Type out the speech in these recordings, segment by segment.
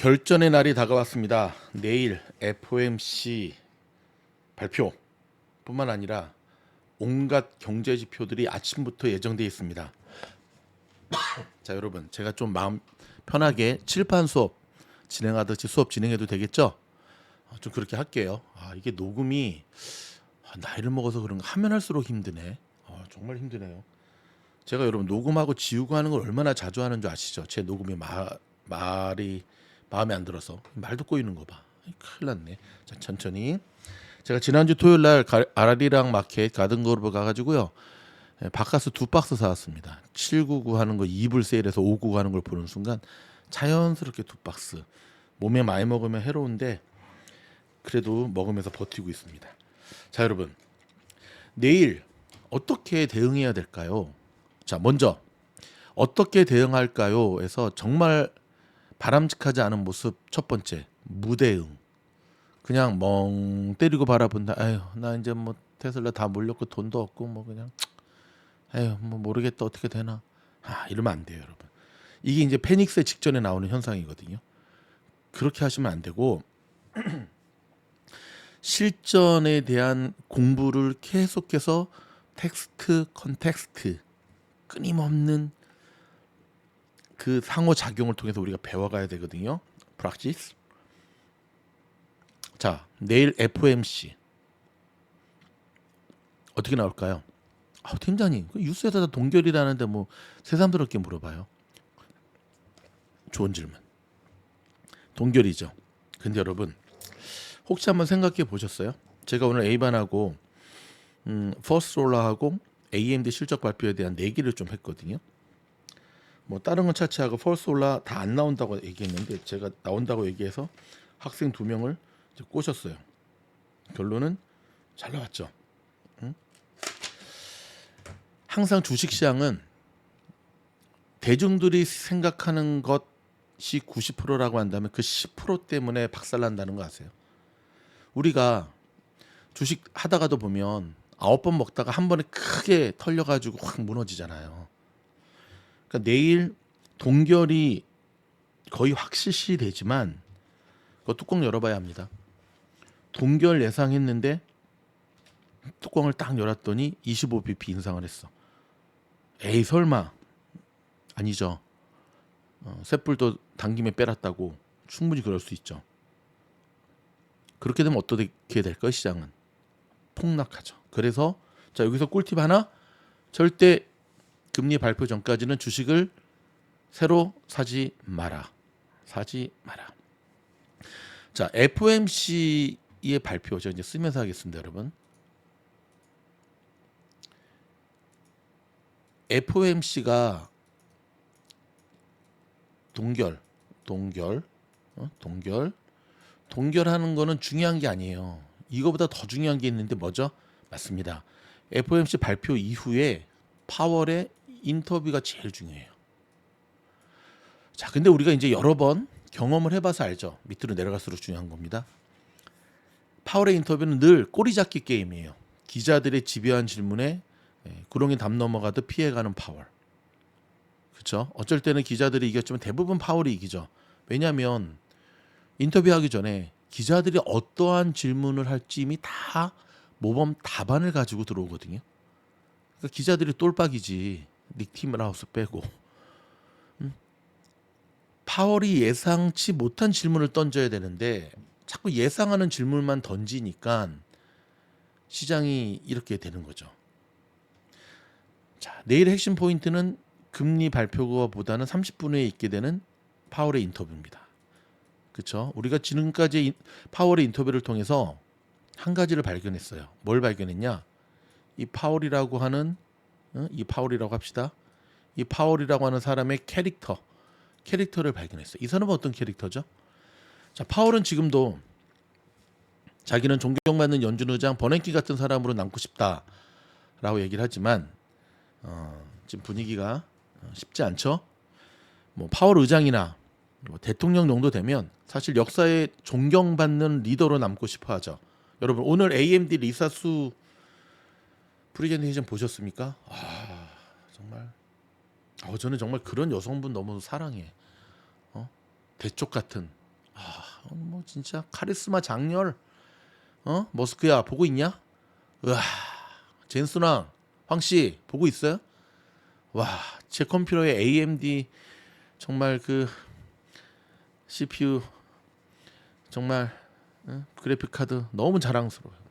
결전의 날이 다가왔습니다. 내일 FOMC 발표뿐만 아니라 온갖 경제 지표들이 아침부터 예정되어 있습니다. 자, 여러분, 제가 좀 마음 편하게 칠판 수업 진행하듯이 수업 진행해도 되겠죠? 좀 그렇게 할게요. 이게 녹음이 나이를 먹어서 그런가 하면 할수록 힘드네. 정말 힘드네요. 제가 여러분 녹음하고 지우고 하는 걸 얼마나 자주 하는 줄 아시죠? 제 녹음이 말이 마음에 안 들어서 말도 꼬이는 거 봐. 큰일 났네. 자, 천천히. 제가 지난주 토요일 날 아라리랑 마켓 가든그로브 가가지고요. 바카스 2박스 사왔습니다. 799 하는 거 2불 세일해서 599 하는 걸 보는 순간 자연스럽게 2박스. 몸에 많이 먹으면 해로운데 그래도 먹으면서 버티고 있습니다. 자, 여러분, 내일 어떻게 대응해야 될까요? 자, 먼저 어떻게 대응할까요? 에서 정말 바람직하지 않은 모습 첫 번째, 무대응. 그냥 멍 때리고 바라본다. 아유, 나 이제 뭐 테슬라 다 몰렸고 돈도 없고 뭐 그냥 아유, 뭐 모르겠다 어떻게 되나. 이러면 안 돼요, 여러분. 이게 이제 패닉스 직전에 나오는 현상이거든요. 그렇게 하시면 안 되고 실전에 대한 공부를 계속해서 텍스트, 컨텍스트 끊임없는 그 상호작용을 통해서 우리가 배워가야 되거든요. practice. 자, 내일 FOMC 어떻게 나올까요? 팀장님, 그 뉴스에다 동결이라는데 뭐 새삼스럽게 물어봐요. 좋은 질문. 동결이죠. 근데 여러분, 혹시 한번 생각해 보셨어요? 제가 오늘 A반하고 퍼스트롤라하고 AMD 실적 발표에 대한 내기를 좀 했거든요. 뭐 다른 건 차치하고 퍼스트롤라 다 안 나온다고 얘기했는데 제가 나온다고 얘기해서 학생 2명을 꼬셨어요. 결론은 잘 나왔죠. 응? 항상 주식시장은 대중들이 생각하는 것이 90%라고 한다면 그 10% 때문에 박살난다는 거 아세요? 우리가 주식 하다가도 보면 9번 먹다가 한 번에 크게 털려가지고 확 무너지잖아요. 그러니까 내일 동결이 거의 확실시 되지만 그 뚜껑 열어봐야 합니다. 동결 예상했는데 뚜껑을 딱 열었더니 25bp 인상을 했어. 에이 설마. 아니죠. 쇳불도 당김에 빼놨다고 충분히 그럴 수 있죠. 그렇게 되면 어떻게 될까요? 시장은 폭락하죠. 그래서 자, 여기서 꿀팁 하나. 절대 금리 발표 전까지는 주식을 새로 사지 마라. 자, FOMC의 발표 제가 이제 쓰면서 하겠습니다, 여러분. FOMC가 동결하는 거는 중요한 게 아니에요. 이거보다 더 중요한 게 있는데 뭐죠? 맞습니다. FOMC 발표 이후에 파월의 인터뷰가 제일 중요해요. 자, 근데 우리가 이제 여러 번 경험을 해봐서 알죠. 밑으로 내려갈수록 중요한 겁니다. 파월의 인터뷰는 늘 꼬리잡기 게임이에요. 기자들의 집요한 질문에 구렁이 담 넘어가듯 피해가는 파월. 그렇죠? 어쩔 때는 기자들이 이겼지만 대부분 파월이 이기죠. 왜냐하면 인터뷰하기 전에 기자들이 어떠한 질문을 할지 이미 다 모범 답안을 가지고 들어오거든요. 그러니까 기자들이 똘박이지. 닉 티머하우스 빼고. 파월이 예상치 못한 질문을 던져야 되는데 자꾸 예상하는 질문만 던지니까 시장이 이렇게 되는 거죠. 자, 내일 핵심 포인트는 금리 발표보다는 30분 후에 있게 되는 파월의 인터뷰입니다. 그렇죠? 우리가 지금까지 파월의 인터뷰를 통해서 한 가지를 발견했어요. 뭘 발견했냐? 이 파월이라고 합시다. 이 파월이라고 하는 사람의 캐릭터를 발견했어요. 이 사람은 어떤 캐릭터죠? 자, 파월은 지금도 자기는 존경받는 연준 의장 버냉키 같은 사람으로 남고 싶다라고 얘기를 하지만 지금 분위기가 쉽지 않죠. 뭐 파월 의장이나 뭐 대통령 정도 되면 사실 역사에 존경받는 리더로 남고 싶어하죠. 여러분 오늘 AMD 리사수 프레젠테이션 보셨습니까? 정말 저는 정말 그런 여성분 너무 사랑해. 대쪽 같은 뭐 진짜 카리스마 장렬. 머스크야 보고 있냐? 으아, 젠수랑 황씨 보고 있어요? 와, 제 컴퓨터에 AMD 정말 그 CPU 정말 그래픽 카드 너무 자랑스러워요.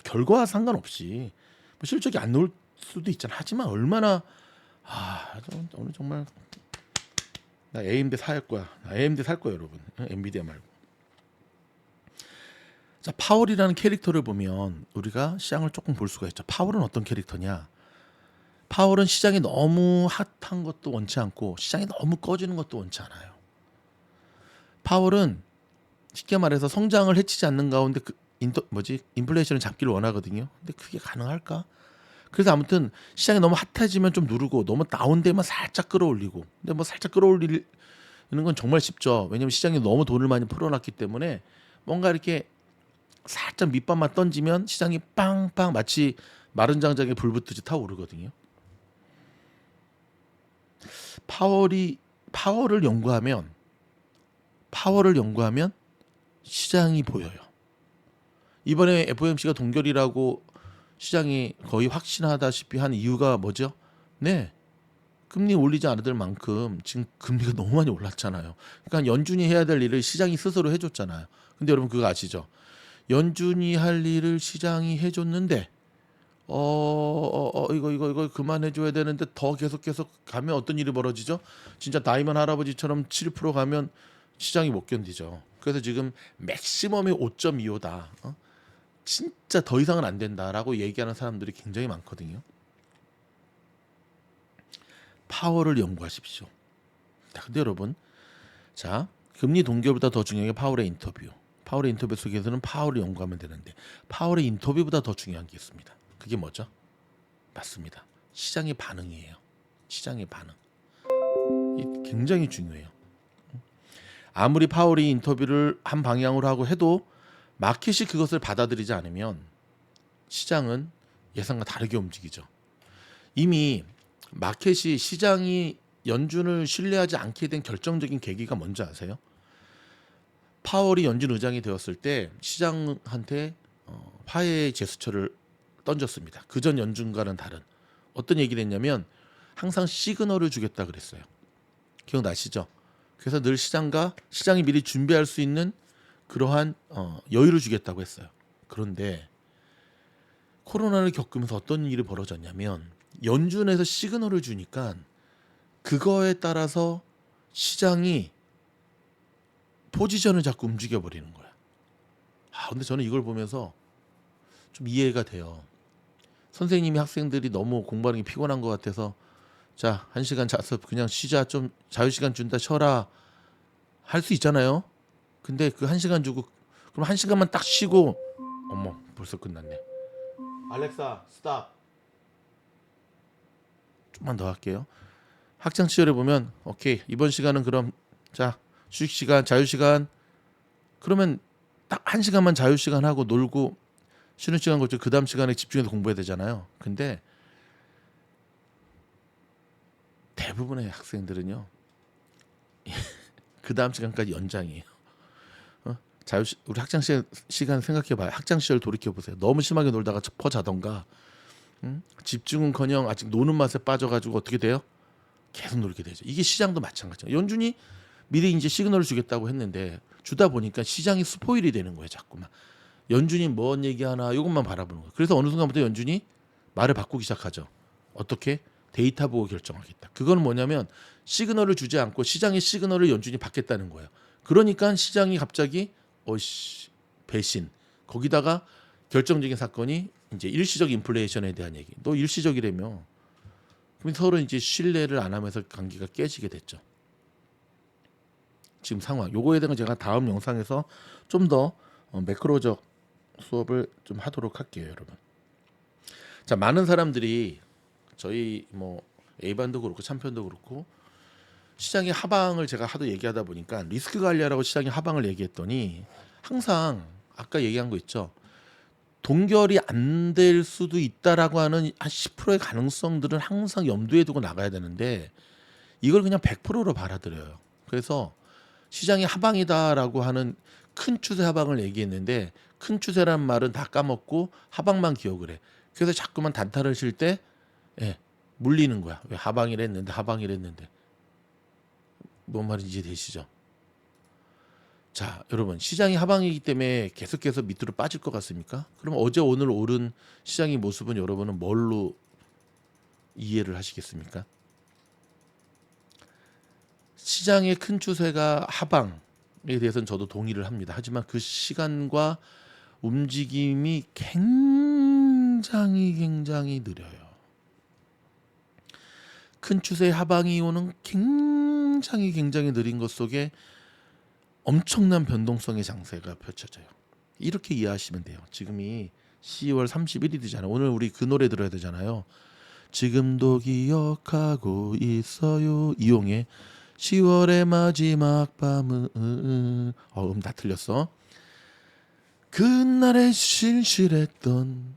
결과와 상관없이 뭐 실적이 안 나올 수도 있잖아. 하지만 얼마나 오늘 정말 나 AMD 살 거야. 나 AMD 살 거야, 여러분. 엔비디아 말고. 자, 파월이라는 캐릭터를 보면 우리가 시장을 조금 볼 수가 있죠. 파월은 어떤 캐릭터냐? 파월은 시장이 너무 핫한 것도 원치 않고 시장이 너무 꺼지는 것도 원치 않아요. 파월은 쉽게 말해서 성장을 해치지 않는 가운데 인플레이션을 잡기를 원하거든요. 근데 그게 가능할까? 그래서 아무튼 시장이 너무 핫해지면 좀 누르고 너무 다운되면 살짝 끌어올리고. 근데 뭐 살짝 끌어올리는 건 정말 쉽죠. 왜냐면 시장이 너무 돈을 많이 풀어놨기 때문에 뭔가 이렇게 살짝 밑밥만 던지면 시장이 빵빵 마치 마른 장작에 불 붙듯이 타오르거든요. 파월을 연구하면 시장이 보여요. 이번에 FOMC가 동결이라고 시장이 거의 확신하다시피 한 이유가 뭐죠? 네, 금리 올리지 않을 만큼 지금 금리가 너무 많이 올랐잖아요. 그러니까 연준이 해야 될 일을 시장이 스스로 해줬잖아요. 근데 여러분 그거 아시죠? 연준이 할 일을 시장이 해줬는데 이거 그만해줘야 되는데 더 계속 가면 어떤 일이 벌어지죠? 진짜 다이먼 할아버지처럼 7% 가면 시장이 못 견디죠. 그래서 지금 맥시멈이 5.25다. 진짜 더 이상은 안 된다라고 얘기하는 사람들이 굉장히 많거든요. 파월을 연구하십시오. 자, 근데 여러분, 자, 금리 동결보다 더 중요한 게 파월의 인터뷰. 파월의 인터뷰 속에서는 파월을 연구하면 되는데 파월의 인터뷰보다 더 중요한 게 있습니다. 그게 뭐죠? 맞습니다. 시장의 반응이에요. 시장의 반응. 이 굉장히 중요해요. 아무리 파월이 인터뷰를 한 방향으로 하고 해도 마켓이 그것을 받아들이지 않으면 시장은 예상과 다르게 움직이죠. 이미 마켓이 시장이 연준을 신뢰하지 않게 된 결정적인 계기가 뭔지 아세요? 파월이 연준 의장이 되었을 때 시장한테 화해의 제스처를 던졌습니다. 그전 연준과는 다른 어떤 얘기를 했냐면 항상 시그널을 주겠다 그랬어요. 기억나시죠? 그래서 늘 시장이 미리 준비할 수 있는 그러한 여유를 주겠다고 했어요. 그런데 코로나를 겪으면서 어떤 일이 벌어졌냐면 연준에서 시그널을 주니까 그거에 따라서 시장이 포지션을 자꾸 움직여 버리는 거야. 근데 저는 이걸 보면서 좀 이해가 돼요. 선생님이 학생들이 너무 공부하는 게 피곤한 것 같아서 자, 1시간 자서 그냥 쉬자, 좀 자유시간 준다, 쉬어라 할 수 있잖아요. 근데 그 1시간 주고 그럼 1시간만 딱 쉬고 어머 벌써 끝났네. 알렉사 스탑. 좀만 더 할게요. 학창 시절에 보면 오케이 이번 시간은 그럼 자 휴식 시간 자유 시간 그러면 딱 1시간만 자유 시간 하고 놀고 쉬는 시간 거쳐 그 다음 시간에 집중해서 공부해야 되잖아요. 근데 대부분의 학생들은요 그 다음 시간까지 연장이에요. 우리 학창 시간 생각해봐요. 학창 시절 돌이켜 보세요. 너무 심하게 놀다가 자던가 집중은커녕 아직 노는 맛에 빠져가지고 어떻게 돼요? 계속 놀게 되죠. 이게 시장도 마찬가지예요. 연준이 미리 이제 시그널을 주겠다고 했는데 주다 보니까 시장이 스포일이 되는 거예요. 자꾸만 연준이 뭔 얘기하나 이것만 바라보는 거예요. 그래서 어느 순간부터 연준이 말을 바꾸기 시작하죠. 어떻게? 데이터 보고 결정하겠다. 그건 뭐냐면 시그널을 주지 않고 시장의 시그널을 연준이 받겠다는 거예요. 그러니까 시장이 갑자기 배신 거기다가 결정적인 사건이 이제 일시적 인플레이션에 대한 얘기. 너 일시적이라며. 그럼 서로 이제 신뢰를 안 하면서 관계가 깨지게 됐죠. 지금 상황. 요거에 대한 제가 다음 영상에서 좀 더 매크로적 수업을 좀 하도록 할게요, 여러분. 자, 많은 사람들이 저희 뭐 A반도 그렇고 참편도 그렇고 시장의 하방을 제가 하도 얘기하다 보니까 리스크 관리하라고 시장의 하방을 얘기했더니 항상 아까 얘기한 거 있죠. 동결이 안 될 수도 있다라고 하는 한 10%의 가능성들은 항상 염두에 두고 나가야 되는데 이걸 그냥 100%로 받아들여요. 그래서 시장이 하방이다라고 하는 큰 추세 하방을 얘기했는데 큰 추세란 말은 다 까먹고 하방만 기억을 해. 그래서 자꾸만 단타를 칠 때 물리는 거야. 왜 하방이랬는데 뭔 말인지 되시죠? 자, 여러분 시장이 하방이기 때문에 계속해서 밑으로 빠질 것 같습니까? 그럼 어제 오늘 오른 시장의 모습은 여러분은 뭘로 이해를 하시겠습니까? 시장의 큰 추세가 하방에 대해서는 저도 동의를 합니다. 하지만 그 시간과 움직임이 굉장히 느려요. 큰 추세의 하방이 오는 굉장히 느린 것 속에 엄청난 변동성의 장세가 펼쳐져요. 이렇게 이해하시면 돼요. 지금이 10월 31일이잖아요. 오늘 우리 그 노래 들어야 되잖아요. 지금도 기억하고 있어요. 이용의 10월의 마지막 밤은 다 틀렸어. 그날의 실실했던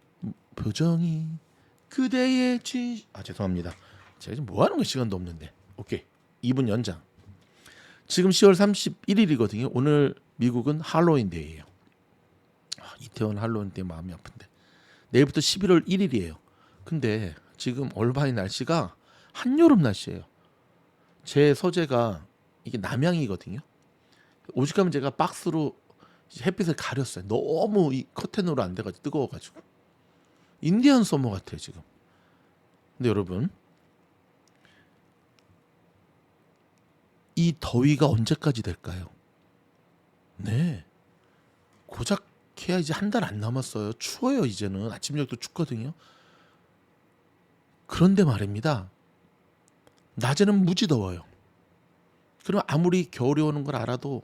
표정이 그대의 죄송합니다. 제가 지금 뭐 하는 거 시간도 없는데. 오케이. 2분 연장. 지금 10월 31일이거든요. 오늘 미국은 할로윈데이예요. 이태원 할로윈 때 마음이 아픈데. 내일부터 11월 1일이에요. 근데 지금 얼바인 날씨가 한여름 날씨예요. 제 서재가 이게 남향이거든요. 오죽하면 제가 박스로 햇빛을 가렸어요. 너무 이 커튼으로 안 돼가지고 뜨거워가지고. 인디언 서머 같아요 지금. 근데 여러분 이 더위가 언제까지 될까요? 네, 고작 해야 이제 한 달 안 남았어요. 추워요 이제는. 아침 저녁도 춥거든요. 그런데 말입니다. 낮에는 무지 더워요. 그럼 아무리 겨울이 오는 걸 알아도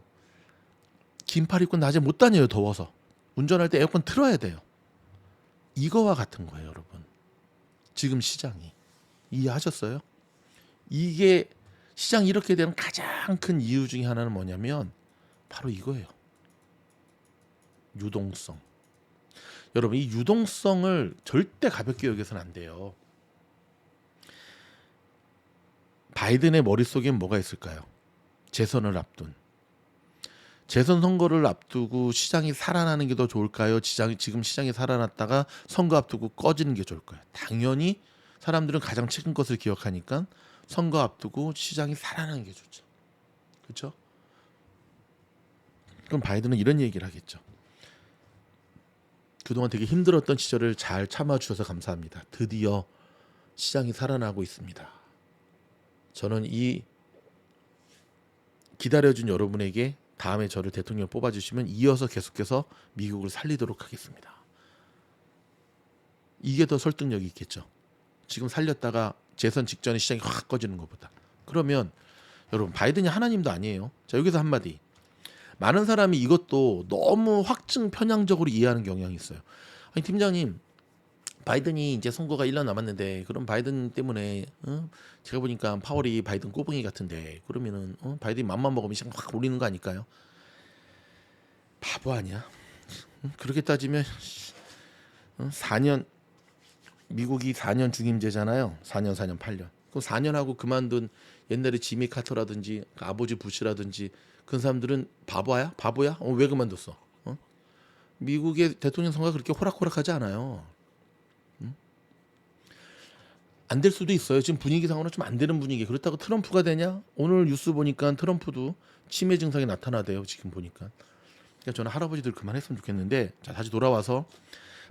긴팔 입고 낮에 못 다녀요. 더워서. 운전할 때 에어컨 틀어야 돼요. 이거와 같은 거예요 여러분. 지금 시장이. 이해하셨어요? 이게 시장이 이렇게 되는 가장 큰 이유 중에 하나는 뭐냐면 바로 이거예요. 유동성. 여러분 이 유동성을 절대 가볍게 여겨서는 안 돼요. 바이든의 머릿속엔 뭐가 있을까요? 재선을 앞둔. 재선 선거를 앞두고 시장이 살아나는 게 더 좋을까요? 지금 시장이 살아났다가 선거 앞두고 꺼지는 게 좋을까요? 당연히 사람들은 가장 최근 것을 기억하니까 선거 앞두고 시장이 살아나는 게 좋죠. 그렇죠? 그럼 바이든은 이런 얘기를 하겠죠. 그동안 되게 힘들었던 시절을 잘 참아주셔서 감사합니다. 드디어 시장이 살아나고 있습니다. 저는 이 기다려준 여러분에게 다음에 저를 대통령 뽑아주시면 이어서 계속해서 미국을 살리도록 하겠습니다. 이게 더 설득력이 있겠죠. 지금 살렸다가 재선 직전에 시장이 확 꺼지는 것보다. 그러면 여러분 바이든이 하나님도 아니에요. 자 여기서 한마디. 많은 사람이 이것도 너무 확증 편향적으로 이해하는 경향이 있어요. 아니 팀장님 바이든이 이제 선거가 1년 남았는데 그럼 바이든 때문에 제가 보니까 파월이 바이든 꼬붕이 같은데 그러면은 바이든이 맘만 먹으면 시장 확 올리는 거 아닐까요? 바보 아니야? 그렇게 따지면 4년 미국이 4년 중임제잖아요. 4년 8년. 그럼 4년 하고 그만둔 옛날에 지미 카터라든지 아버지 부시라든지 그런 사람들은 바보야? 왜 그만뒀어? 미국의 대통령 선거가 그렇게 호락호락하지 않아요. 안 될 수도 있어요. 지금 분위기상으로 좀 안 되는 분위기. 그렇다고 트럼프가 되냐? 오늘 뉴스 보니까 트럼프도 치매 증상이 나타나대요. 지금 보니까. 그러니까 저는 할아버지들 그만했으면 좋겠는데 자 다시 돌아와서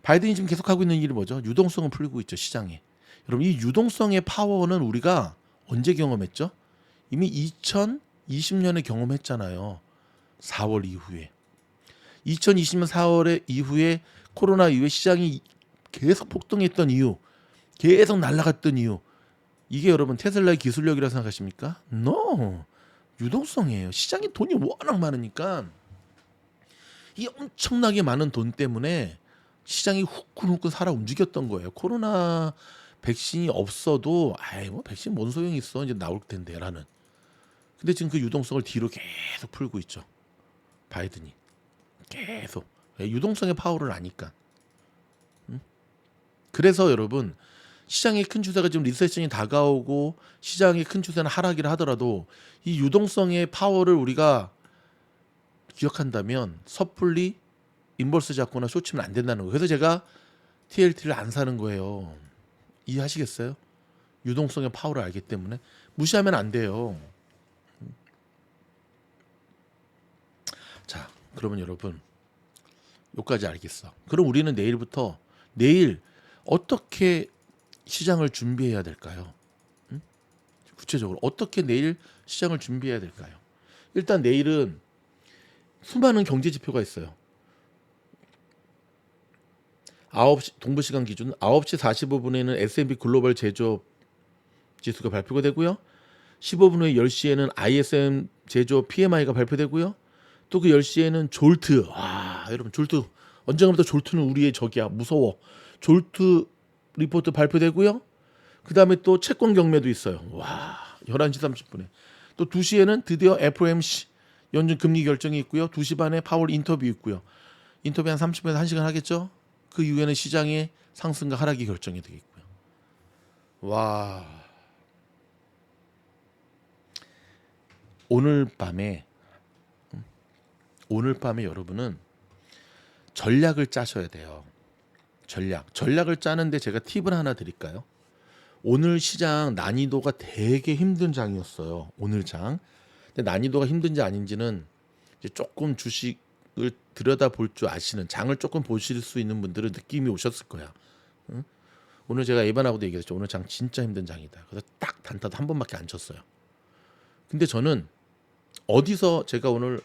바이든이 지금 계속하고 있는 일이 뭐죠? 유동성을 풀고 있죠. 시장에. 여러분 이 유동성의 파워는 우리가 언제 경험했죠? 이미 2020년에 경험했잖아요. 4월 이후에. 2020년 4월에 이후에 코로나 이후에 시장이 계속 폭등했던 이유, 계속 날아갔던 이유. 이게 여러분 테슬라의 기술력이라고 생각하십니까? No. 유동성이에요. 시장에 돈이 워낙 많으니까 이 엄청나게 많은 돈 때문에 시장이 후끈후끈 살아 움직였던 거예요. 코로나 백신이 없어도 뭐 백신 뭔 소용이 있어 이제 나올 텐데라는. 근데 지금 그 유동성을 뒤로 계속 풀고 있죠. 바이든이 계속 유동성의 파워를 아니까. 그래서 여러분 시장의 큰 추세가 지금 리세션이 다가오고 시장의 큰 추세는 하락이라 하더라도 이 유동성의 파워를 우리가 기억한다면 섣불리 인버스 잡거나 숏치면 안 된다는 거예요. 그래서 제가 TLT를 안 사는 거예요. 이해하시겠어요? 유동성의 파워를 알기 때문에 무시하면 안 돼요. 자, 그러면 여러분 여기까지 알겠어. 그럼 우리는 내일부터 내일 어떻게 시장을 준비해야 될까요? 구체적으로 어떻게 내일 시장을 준비해야 될까요? 일단 내일은 수많은 경제 지표가 있어요. 9시 동부 시간 기준 9시 45분에는 S&P 글로벌 제조업 지수가 발표가 되고요. 15분 후에 10시에는 ISM 제조업 PMI가 발표되고요. 또 그 10시에는 졸트. 여러분 졸트 언젠가부터 졸트는 우리의 적이야. 무서워. 졸트 리포트 발표되고요. 그다음에 또 채권 경매도 있어요. 11시 30분에. 또 2시에는 드디어 FOMC 연준 금리 결정이 있고요. 2시 반에 파월 인터뷰 있고요. 인터뷰 한 30분에서 1시간 하겠죠? 그 이후에는 시장의 상승과 하락이 결정이 되겠고요. 오늘 밤에 여러분은 전략을 짜셔야 돼요. 전략을 짜는데 제가 팁을 하나 드릴까요? 오늘 시장 난이도가 되게 힘든 장이었어요. 오늘 장. 근데 난이도가 힘든지 아닌지는 이제 조금 주식을 들여다볼 줄 아시는 장을 조금 보실 수 있는 분들은 느낌이 오셨을 거야. 응? 오늘 제가 에반하고도 얘기했죠. 오늘 장 진짜 힘든 장이다. 그래서 딱 단타도 한 번밖에 안 쳤어요. 근데 저는 어디서 제가 오늘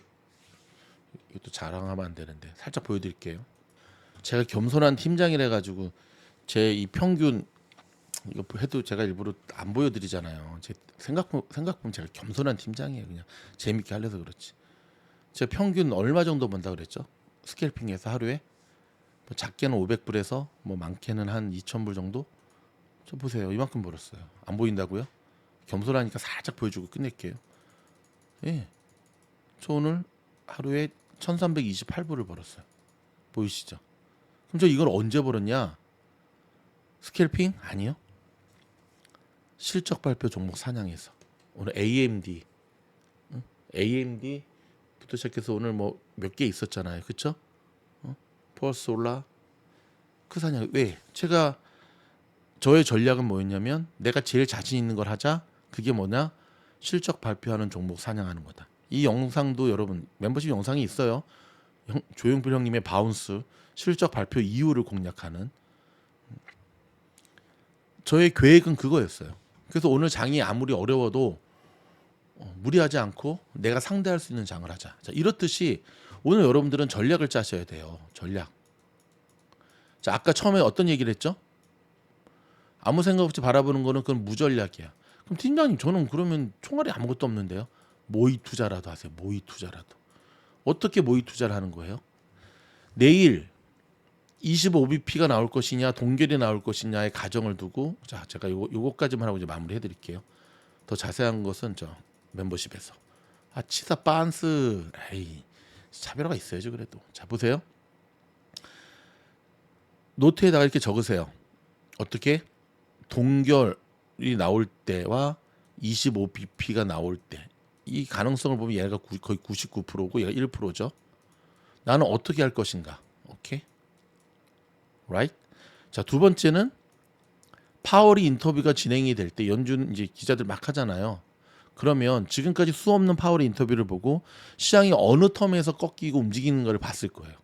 이것도 자랑하면 안 되는데 살짝 보여드릴게요. 제가 겸손한 팀장이라 가지고 제 이 평균 이거 해도 제가 일부러 안 보여드리잖아요. 제 생각 보면 제가 겸손한 팀장이에요. 그냥 재밌게 하려서 그렇지. 제가 평균 얼마 정도 번다 그랬죠? 스캘핑에서 하루에 뭐 작게는 500불에서 뭐 많게는 한 2,000불 정도? 저 보세요. 이만큼 벌었어요. 안 보인다고요? 겸손하니까 살짝 보여주고 끝낼게요. 예. 저 오늘 하루에 1,328불을 벌었어요. 보이시죠? 그럼 저 이걸 언제 벌었냐? 스캘핑? 아니요. 실적 발표 종목 사냥에서. 오늘 AMD부터 시작해서 오늘 뭐 몇 개 있었잖아요. 그쵸? 포스올라 그 사냥. 왜? 제가 저의 전략은 뭐였냐면 내가 제일 자신 있는 걸 하자. 그게 뭐냐? 실적 발표하는 종목 사냥하는 거다. 이 영상도 여러분 멤버십 영상이 있어요. 조용필 형님의 바운스 실적 발표 이유를 공략하는 저의 계획은 그거였어요. 그래서 오늘 장이 아무리 어려워도 무리하지 않고 내가 상대할 수 있는 장을 하자. 자, 이렇듯이 오늘 여러분들은 전략을 짜셔야 돼요. 전략. 자, 아까 처음에 어떤 얘기를 했죠? 아무 생각 없이 바라보는 거는 그건 무전략이야. 그럼 팀장님 저는 그러면 총알이 아무것도 없는데요. 모의 투자라도 하세요. 모의 투자라도. 어떻게 모의 투자를 하는 거예요? 내일 25bp가 나올 것이냐 동결이 나올 것이냐의 가정을 두고 자 제가 요거까지만 하고 이제 마무리해 드릴게요. 더 자세한 것은 저 멤버십에서 치사 빤스 에이 차별화가 있어야죠. 그래도 자 보세요. 노트에다가 이렇게 적으세요. 어떻게 동결이 나올 때와 25bp가 나올 때 이 가능성을 보면 얘가 거의 99%고 얘가 1%죠. 나는 어떻게 할 것인가? 오케이. right? 자, 두 번째는 파월이 인터뷰가 진행이 될 때 연준 이제 기자들 막 하잖아요. 그러면 지금까지 수 없는 파월의 인터뷰를 보고 시장이 어느 텀에서 꺾이고 움직이는 걸 봤을 거예요.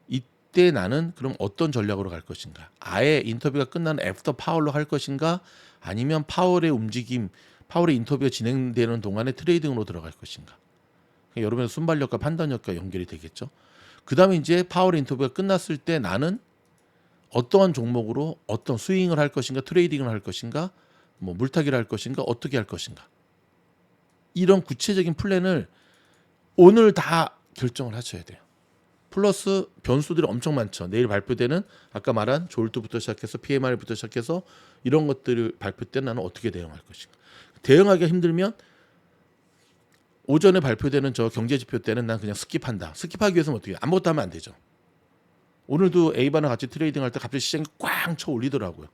이때 나는 그럼 어떤 전략으로 갈 것인가? 아예 인터뷰가 끝난 애프터 파월로 할 것인가? 아니면 파월의 움직임, 파월의 인터뷰가 진행되는 동안에 트레이딩으로 들어갈 것인가? 여러분의 순발력과 판단력과 연결이 되겠죠. 그 다음에 이제 파월의 인터뷰가 끝났을 때 나는 어떠한 종목으로 어떤 스윙을 할 것인가, 트레이딩을 할 것인가, 뭐 물타기를 할 것인가, 어떻게 할 것인가. 이런 구체적인 플랜을 오늘 다 결정을 하셔야 돼요. 플러스 변수들이 엄청 많죠. 내일 발표되는 아까 말한 졸트부터 시작해서 PMI부터 시작해서 이런 것들을 발표 때 나는 어떻게 대응할 것인가. 대응하기가 힘들면 오전에 발표되는 저 경제지표 때는 난 그냥 스킵한다. 스킵하기 위해서는 어떻게 아무것도 하면 안 되죠. 오늘도 A반랑 같이 트레이딩할 때 갑자기 시장이 꽝 쳐 올리더라고요.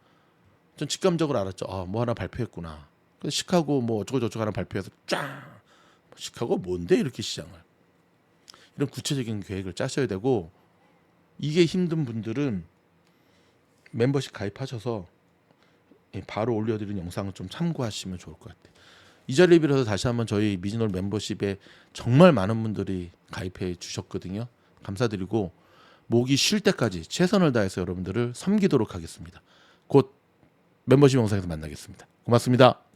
전 직감적으로 알았죠. 뭐 하나 발표했구나. 그래서 시카고 뭐 어쩌고저쩌고 하나 발표해서 쫙. 시카고 뭔데 이렇게 시장을. 이런 구체적인 계획을 짜셔야 되고, 이게 힘든 분들은 멤버십 가입하셔서 바로 올려드린 영상을 좀 참고하시면 좋을 것 같아요. 이 자리를 빌어서 다시 한번 저희 미즈놀 멤버십에 정말 많은 분들이 가입해 주셨거든요. 감사드리고 목이 쉴 때까지 최선을 다해서 여러분들을 섬기도록 하겠습니다. 곧 멤버십 영상에서 만나겠습니다. 고맙습니다.